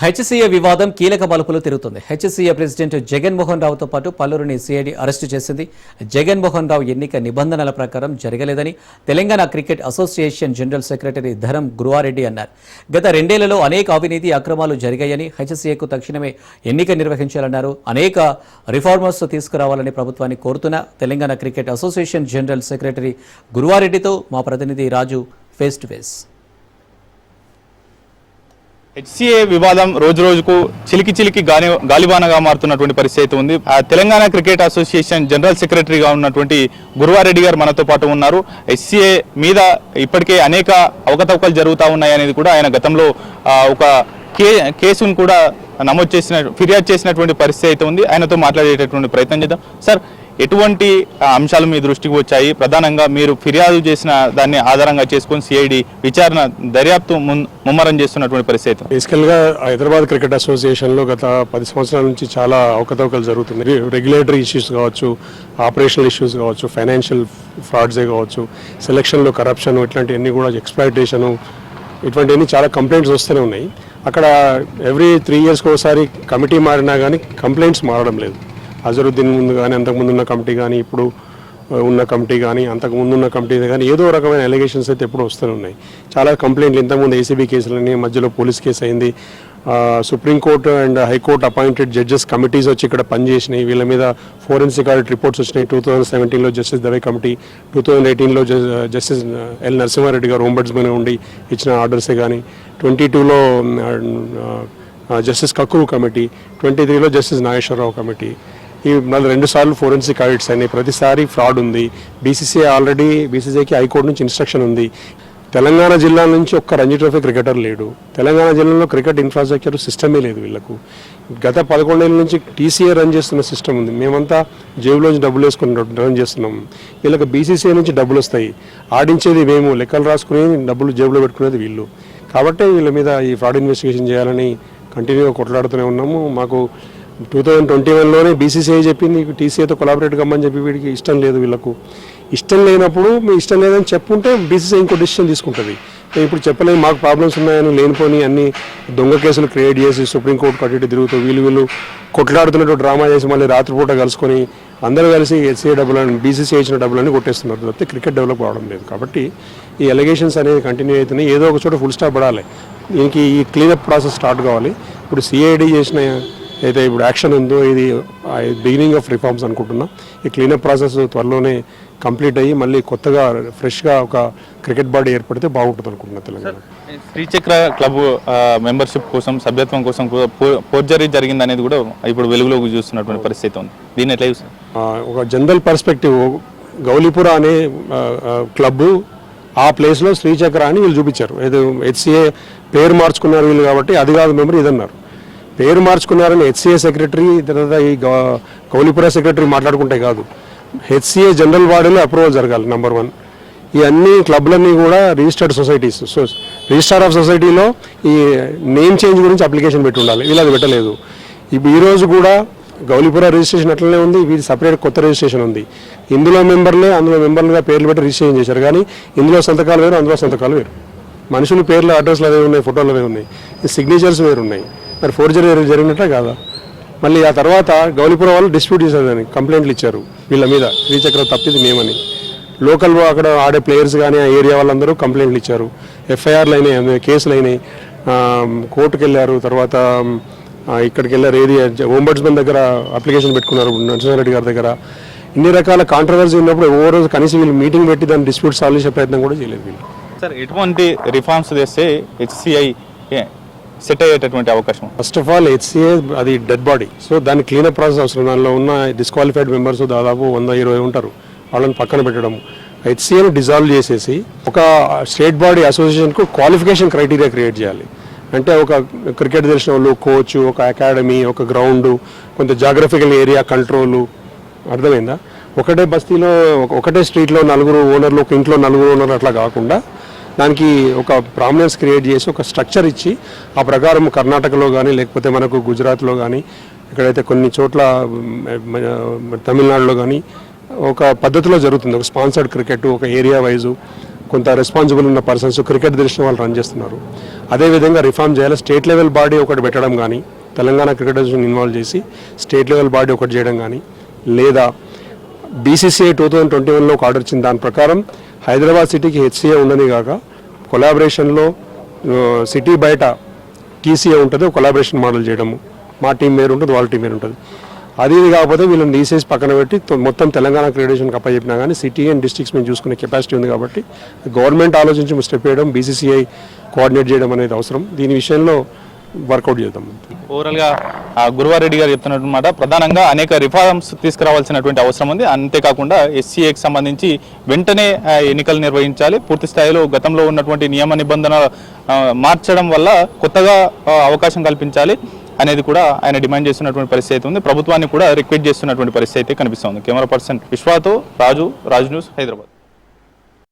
HCA వివాదం కీలక మలుపులు తిరుగుతుంది. హెచ్సీఏ ప్రెసిడెంట్ జగన్మోహన్ రావుతో పాటు పలువురిని సిఐడి అరెస్టు చేసింది. జగన్మోహన్ రావు ఎన్నిక నిబంధనల ప్రకారం జరగలేదని Telangana cricket association general secretary Dharam Guruva Reddy అన్నారు. గత రెండేళ్లలో అనేక అవినీతి అక్రమాలు జరిగాయని, హెచ్సీఏకు తక్షణమే ఎన్నిక నిర్వహించాలన్నారు. అనేక రిఫార్మర్స్ తీసుకురావాలని ప్రభుత్వాన్ని కోరుతున్న Telangana cricket association general secretary గురువారెడ్డితో మా ప్రతినిధి Raju face to face. HCA వివాదం రోజు రోజుకు చిలికి గాలిబానగా మారుతున్నటువంటి పరిస్థితి ఉంది. తెలంగాణ క్రికెట్ అసోసియేషన్ జనరల్ సెక్రటరీగా ఉన్నటువంటి గురువారెడ్డి గారు మనతో పాటు ఉన్నారు. హెచ్సీఏ మీద ఇప్పటికే అనేక అవకతవకలు జరుగుతూ ఉన్నాయనేది కూడా ఆయన గతంలో ఒక కేసును కూడా ఫిర్యాదు చేసినటువంటి పరిస్థితి అయితే ఉంది. ఆయనతో మాట్లాడేటటువంటి ప్రయత్నం చేద్దాం. సార్, ఎటువంటి అంశాలు మీ దృష్టికి వచ్చాయి? ప్రధానంగా మీరు ఫిర్యాదు చేసిన దాన్ని ఆధారంగా చేసుకొని సిఐడి విచారణ దర్యాప్తు ముమ్మరం చేస్తున్నటువంటి పరిస్థితి. బేసికల్గా హైదరాబాద్ క్రికెట్ అసోసియేషన్లో గత 10 సంవత్సరాల నుంచి చాలా అవకతవకలు జరుగుతున్నాయి. రెగ్యులేటరీ ఇష్యూస్ కావచ్చు, ఆపరేషనల్ ఇష్యూస్ కావచ్చు, ఫైనాన్షియల్ ఫ్రాడ్సే కావచ్చు, సెలక్షన్లో కరప్షన్, ఇట్లాంటివన్నీ కూడా ఎక్స్‌ప్లాయిటేషను, ఇటువంటివన్నీ చాలా కంప్లైంట్స్ వస్తూనే ఉన్నాయి. అక్కడ ఎవ్రీ 3 ఇయర్స్కి ఒకసారి కమిటీ మారినా కానీ కంప్లైంట్స్ మారడం లేదు. అజరుద్దీన్ ముందు కానీ, అంతకుముందు ఉన్న కమిటీ కానీ, ఇప్పుడు ఉన్న కమిటీ కానీ, అంతకుముందు ఉన్న కమిటీ కానీ ఏదో రకమైన ఎలిగేషన్స్ అయితే ఎప్పుడు వస్తూనే ఉన్నాయి. చాలా కంప్లైంట్లు, ఇంతకుముందు ఏసీబీ కేసులని, మధ్యలో పోలీస్ కేసు అయింది. Supreme court and high court appointed judges committees వచ్చి ఇక్కడ పనిచేసినాయి. వీళ్ళ మీద ఫోరెన్సిక్ ఆడిట్ రిపోర్ట్స్ వచ్చినాయి. 2017లో జస్టిస్ దవే కమిటీ, 2018లో జస్టిస్ ఎల్ నరసింహారెడ్డి గారు ఓంబడ్స్మన్ ఉండి ఇచ్చిన ఆర్డర్సే కానీ, 22లో జస్టిస్ కక్రూ కమిటీ, 23లో జస్టిస్ నాగేశ్వరరావు కమిటీ, ఈ 2 సార్లు ఫోరెన్సిక్ ఆడిట్స్ అయినాయి. ప్రతిసారి ఫ్రాడ్ ఉంది. బీసీసీఐకి హైకోర్టు నుంచి ఇన్స్ట్రక్షన్ ఉంది. తెలంగాణ జిల్లా నుంచి ఒక్క రంజీ ట్రోఫీ క్రికెటర్ లేడు. తెలంగాణ జిల్లాలో క్రికెట్ ఇన్ఫ్రాస్ట్రక్చర్ సిస్టమే లేదు వీళ్ళకు. గత 11 ఏళ్ళ నుంచి టీసీఏ రన్ చేస్తున్న సిస్టమ్ ఉంది. మేమంతా జేబులోంచి డబ్బులు వేసుకుని రన్ చేస్తున్నాం. వీళ్ళకి బీసీసీఐ నుంచి డబ్బులు వస్తాయి. ఆడించేది మేము, లెక్కలు రాసుకుని డబ్బులు జేబులో పెట్టుకునేది వీళ్ళు. కాబట్టి వీళ్ళ మీద ఈ ఫ్రాడ్ ఇన్వెస్టిగేషన్ చేయాలని కంటిన్యూగా కొట్లాడుతూనే ఉన్నాము. మాకు 2021లోనే బీసీసీఐ చెప్పింది టీసీఐతో కొలాబరేట్ కమ్మని చెప్పి, వీడికి ఇష్టం లేదు. వీళ్ళకు ఇష్టం లేనప్పుడు మీ ఇష్టం లేదని చెప్పుంటే బీసీసీఐ ఇంకో డిసిషన్ తీసుకుంటుంది. ఇప్పుడు చెప్పలేము, మాకు ప్రాబ్లమ్స్ ఉన్నాయని లేనిపోని అన్ని దొంగ కేసులు క్రియేట్ చేసి సుప్రీంకోర్టు కట్టి తిరుగుతూ వీళ్ళు కొట్లాడుతున్నట్టు డ్రామా చేసి మళ్ళీ రాత్రిపూట కలుసుకొని అందరూ కలిసి హెచ్సీఐ డబ్బులని, బీసీసీఐ ఇచ్చిన డబ్బులన్నీ కొట్టేస్తున్నారు. తప్పితే క్రికెట్ డెవలప్ అవడం లేదు. కాబట్టి ఈ ఎలిగేషన్స్ అనేవి కంటిన్యూ అవుతున్నాయి. ఏదో ఒక చోట ఫుల్ స్టాప్ పడాలి. దీనికి ఈ క్లీనప్ ప్రాసెస్ స్టార్ట్ కావాలి. ఇప్పుడు సిఐడి చేసిన అయితే ఇప్పుడు యాక్షన్ ఉందో ఇది బిగినింగ్ ఆఫ్ రిఫార్మ్స్ అనుకుంటున్నాం. ఈ క్లీనప్ ప్రాసెస్ త్వరలోనే కంప్లీట్ అయ్యి మళ్ళీ కొత్తగా ఫ్రెష్గా ఒక క్రికెట్ బాడీ ఏర్పడితే బాగుంటుంది అనుకుంటున్నాను. తెలంగాణ శ్రీచక్ర క్లబ్ మెంబర్షిప్ కోసం, సభ్యత్వం కోసం ఫోర్జరీ జరిగింది అనేది కూడా ఇప్పుడు వెలుగులోకి చూస్తున్నటువంటి పరిస్థితి ఉంది. దీన్ని ఎట్లా చూస్తారు? ఒక జనరల్ పర్స్పెక్టివ్, గౌలీపుర అనే క్లబ్ ఆ ప్లేస్లో శ్రీచక్ర అని వీళ్ళు చూపించారు. ఏదో హెచ్సీఏ పేరు మార్చుకున్నారు వీళ్ళు కాబట్టి అది కాదు మెంబర్ ఇదన్నారు. పేరు మార్చుకున్నారని హెచ్సీఏ సెక్రటరీ తర్వాత ఈ గౌలీపుర సెక్రటరీ మాట్లాడుకుంటే కాదు. హెచ్సీఏ జనరల్ బాడీలో అప్రూవల్ జరగాలి. నెంబర్ 1. ఈ అన్ని క్లబ్లన్నీ కూడా registered societies. So register of సొసైటీలో ఈ నేమ్ చేంజ్ గురించి అప్లికేషన్ పెట్టి ఉండాలి. వీళ్ళు అది పెట్టలేదు. ఇప్పుడు ఈరోజు కూడా గౌలీపుర రిజిస్ట్రేషన్ అట్లనే ఉంది. వీటి సపరేట్ కొత్త రిజిస్ట్రేషన్ ఉంది. ఇందులో మెంబర్లే, అందులో మెంబర్లుగా పేర్లు పెట్టి రిజిస్ట్రేషన్ చేశారు. కానీ ఇందులో సంతకాలు వేరు, అందులో సంతకాలు వేరు. మనుషుల పేర్లు, అడ్రస్లు అవే ఉన్నాయి, ఫోటోలు అవే ఉన్నాయి, సిగ్నేచర్స్ వేరు ఉన్నాయి. మరి ఫోర్జరీ జరిగినట్టే కాదా? మళ్ళీ ఆ తర్వాత గౌలీపుర వాళ్ళు డిస్ప్యూట్ చేశారని కంప్లైంట్లు ఇచ్చారు వీళ్ళ మీద. శ్రీచక్ర తప్పిది మేమని. లోకల్ అక్కడ ఆడే ప్లేయర్స్ కానీ ఆ ఏరియా వాళ్ళందరూ కంప్లైంట్లు ఇచ్చారు. ఎఫ్ఐఆర్లు అయినాయి, కేసులు అయినాయి, కోర్టుకు వెళ్ళారు. తర్వాత ఇక్కడికి వెళ్ళారు, ఏది ఓంబడ్స్మన్ దగ్గర అప్లికేషన్ పెట్టుకున్నారు, నరసింహారెడ్డి గారి దగ్గర. ఇన్ని రకాల కాంట్రవర్సీ ఉన్నప్పుడు ఓ రోజు కనీసం వీళ్ళు మీటింగ్ పెట్టి దాన్ని డిస్ప్యూట్ సాల్వ్ చేసే ప్రయత్నం కూడా చేయలేదు వీళ్ళు. సార్, ఎటువంటి రిఫార్మ్స్ చేస్తే హెచ్సీఐ సెట్ అయ్యేటటువంటి అవకాశం? ఫస్ట్ ఆఫ్ ఆల్ హెచ్సీఏ అది డెడ్ బాడీ. సో దాని క్లీనప్ ప్రాసెస్ అవసరం. దానిలో ఉన్న డిస్క్వాలిఫైడ్ మెంబర్స్ దాదాపు 120 ఉంటారు. వాళ్ళని పక్కన పెట్టడం, హెచ్సీఏని డిజాల్వ్ చేసేసి ఒక స్టేట్ బాడీ అసోసియేషన్కు క్వాలిఫికేషన్ క్రైటీరియా క్రియేట్ చేయాలి. అంటే ఒక క్రికెట్ తెలిసిన వాళ్ళు, కోచ్, ఒక అకాడమీ, ఒక గ్రౌండ్, కొంత జాగ్రఫికల్ ఏరియా కంట్రోలు. అర్థమైందా? ఒకటే బస్తీలో ఒకటే స్ట్రీట్లో 4 ఓనర్లు, ఒక ఇంట్లో 4 ఓనర్లు అట్లా కాకుండా దానికి ఒక ప్రామినెన్స్ క్రియేట్ చేసి ఒక స్ట్రక్చర్ ఇచ్చి ఆ ప్రకారం కర్ణాటకలో కానీ లేకపోతే మనకు గుజరాత్లో కానీ ఇక్కడైతే కొన్ని చోట్ల తమిళనాడులో కానీ ఒక పద్ధతిలో జరుగుతుంది. ఒక స్పాన్సర్డ్ క్రికెట్, ఒక ఏరియా వైజు కొంత రెస్పాన్సిబుల్ ఉన్న పర్సన్స్ క్రికెట్ దృష్టిని వాళ్ళు రన్ చేస్తున్నారు. అదేవిధంగా రిఫార్మ్ చేయాలి. స్టేట్ లెవెల్ బాడీ ఒకటి పెట్టడం కానీ, తెలంగాణ క్రికెట్ అసోసియేషన్ ఇన్వాల్వ్ చేసి స్టేట్ లెవెల్ బాడీ ఒకటి చేయడం కానీ, లేదా బీసీసీఐ 2021లో ఒక ఆర్డర్ ఇచ్చింది. దాని ప్రకారం హైదరాబాద్ సిటీకి హెచ్సీఏ ఉండని కాక కొలాబరేషన్లో సిటీ బయట టీసీఏ ఉంటుంది, కొలాబరేషన్ మోడల్ చేయడము. మా టీం వేరు ఉంటుంది, వాళ్ళ టీం వేరు ఉంటుంది. అది కాకపోతే వీళ్ళని తీసేసి పక్కన పెట్టి మొత్తం తెలంగాణ క్రికెటేషన్కి అప్పచెప్పినా కానీ సిటీ అండ్ డిస్ట్రిక్ట్స్ మేము చూసుకునే కెపాసిటీ ఉంది. కాబట్టి గవర్నమెంట్ ఆలోచించి స్టెప్ వేయడం, బీసీసీఐ కోఆర్డినేట్ చేయడం అనేది అవసరం. దీని విషయంలో వర్కౌట్ చేద్దాం. ఓవరాల్గా గురువారెడ్డి గారు చెప్తున్నమాట ప్రధానంగా అనేక రిఫార్మ్స్ తీసుకురావాల్సినటువంటి అవసరం ఉంది. అంతేకాకుండా ఎస్సీఏకి సంబంధించి వెంటనే ఎన్నికలు నిర్వహించాలి. పూర్తి స్థాయిలో గతంలో ఉన్నటువంటి నియమ నిబంధనలు మార్చడం వల్ల కొత్తగా అవకాశం కల్పించాలి అనేది కూడా ఆయన డిమాండ్ చేస్తున్నటువంటి పరిస్థితి ఉంది. ప్రభుత్వాన్ని కూడా రిక్వెస్ట్ చేస్తున్నటువంటి పరిస్థితి కనిపిస్తుంది. కెమెరా పర్సన్ విశ్వాతో రాజు న్యూస్, హైదరాబాద్.